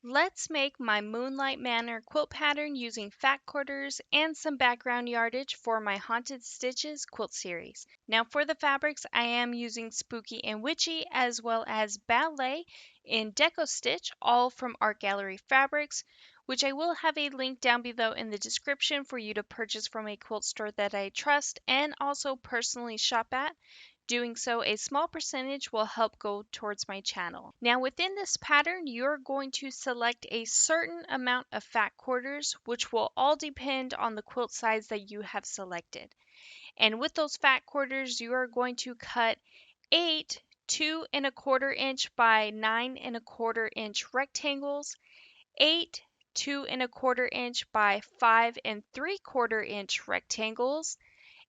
Let's make my Moonlight Manor quilt pattern using fat quarters and some background yardage for my Haunted Stitches quilt series. Now for the fabrics, I am using Spooky and Witchy as well as Ballet in Deco Stitch, all from Art Gallery Fabrics, which I will have a link down below in the description for you to purchase from a quilt store that I trust and also personally shop at. Doing so, a small percentage will help go towards my channel. Now within this pattern, you're going to select a certain amount of fat quarters, which will all depend on the quilt size that you have selected. And with those fat quarters, you are going to cut 8 2¼ inch by 9¼ inch rectangles, 8 2¼ inch by 5¾ inch rectangles,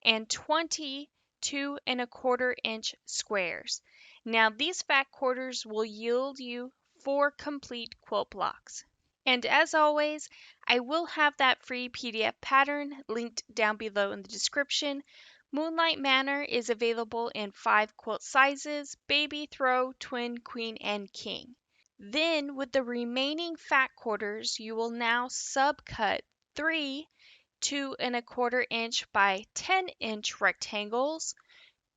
and 20 2¼ inch squares. Now these fat quarters will yield you 4 complete quilt blocks. And as always, I will have that free PDF pattern linked down below in the description. Moonlight Manor is available in 5 quilt sizes: baby, throw, twin, queen, and king. Then with the remaining fat quarters, you will now subcut 3 2¼ inch by 10 inch rectangles,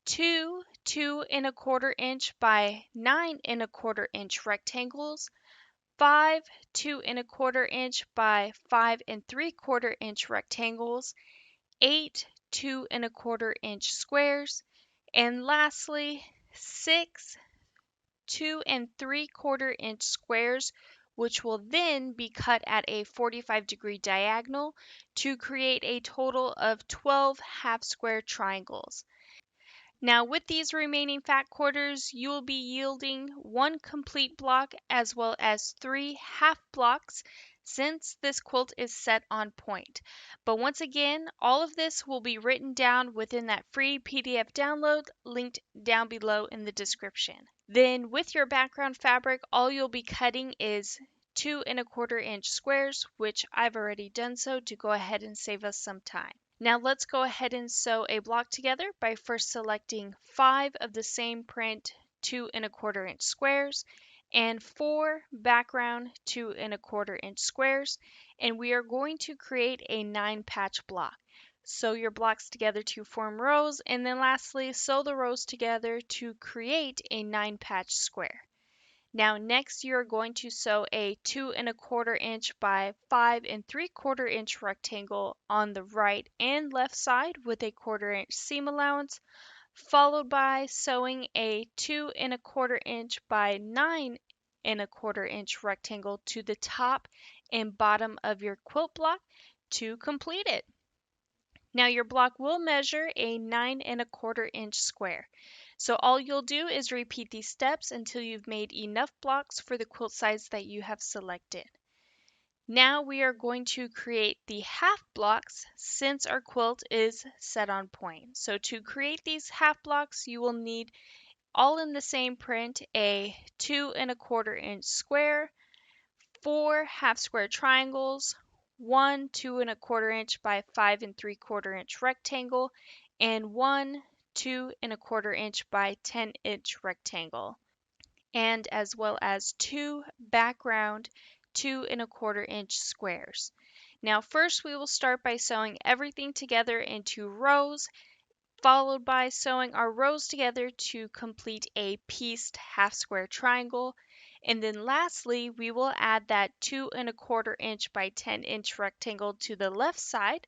2 2¼ inch by 9¼ inch rectangles, 5 2¼ inch by 5¾ inch rectangles, 8 2¼ inch squares, and lastly 6 2¾ inch squares, which will then be cut at a 45-degree diagonal to create a total of 12 half square triangles. Now with these remaining fat quarters, you will be yielding 1 complete block as well as 3 half blocks since this quilt is set on point. But once again, all of this will be written down within that free PDF download linked down below in the description. Then with your background fabric, all you'll be cutting is 2¼ inch squares, which I've already done so to go ahead and save us some time. Now let's go ahead and sew a block together by first selecting 5 of the same print 2¼ inch squares and 4 background 2¼ inch squares, and we are going to create a 9-patch block. Sew your blocks together to form rows, and then lastly sew the rows together to create a 9-patch square. Now next you're going to sew a 2¼ inch by 5¾ inch rectangle on the right and left side with a 1/4 inch seam allowance, followed by sewing a 2¼ inch by 9¼ inch rectangle to the top and bottom of your quilt block to complete it. Now your block will measure a 9¼ inch square. So all you'll do is repeat these steps until you've made enough blocks for the quilt size that you have selected. Now we are going to create the half blocks since our quilt is set on point. So to create these half blocks, you will need, all in the same print, a 2¼ inch square, 4 half square triangles, 1 2¼ inch by 5¾ inch rectangle, and 1 2¼ inch by 10-inch rectangle, and as well as 2 background 2¼ inch squares. Now first we will start by sewing everything together into rows, followed by sewing our rows together to complete a pieced half square triangle. And then lastly, we will add that 2¼ inch by 10-inch rectangle to the left side.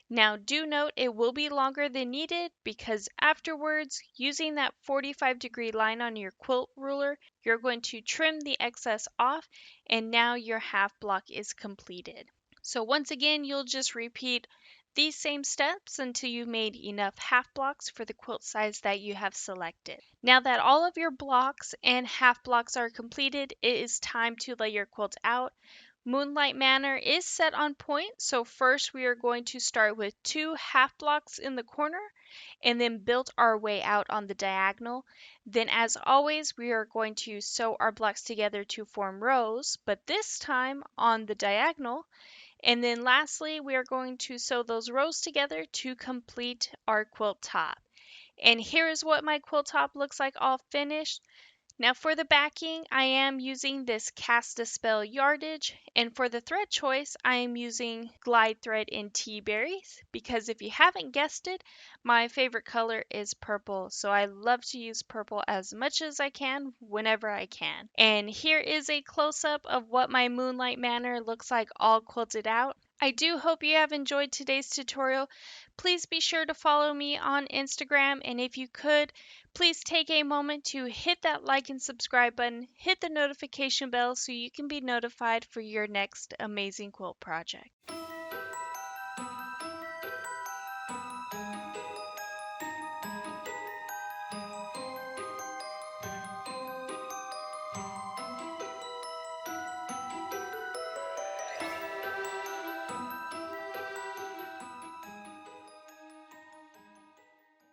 Now do note it will be longer than needed because afterwards, using that 45-degree line on your quilt ruler, you're going to trim the excess off, and now your half block is completed. So once again, you'll just repeat these same steps until you've made enough half blocks for the quilt size that you have selected. Now that all of your blocks and half blocks are completed, it is time to lay your quilt out. Moonlight Manor is set on point, so first we are going to start with 2 half blocks in the corner and then build our way out on the diagonal. Then as always, we are going to sew our blocks together to form rows, but this time on the diagonal. And then lastly, we are going to sew those rows together to complete our quilt top. And here is what my quilt top looks like all finished. Now for the backing, I am using this Cast a Spell yardage, and for the thread choice, I am using Glide thread in Tea Berries, because if you haven't guessed it, my favorite color is purple, so I love to use purple as much as I can whenever I can. And here is a close-up of what my Moonlight Manor looks like all quilted out. I do hope you have enjoyed today's tutorial. Please be sure to follow me on Instagram, and if you could, please take a moment to hit that like and subscribe button, hit the notification bell so you can be notified for your next amazing quilt project.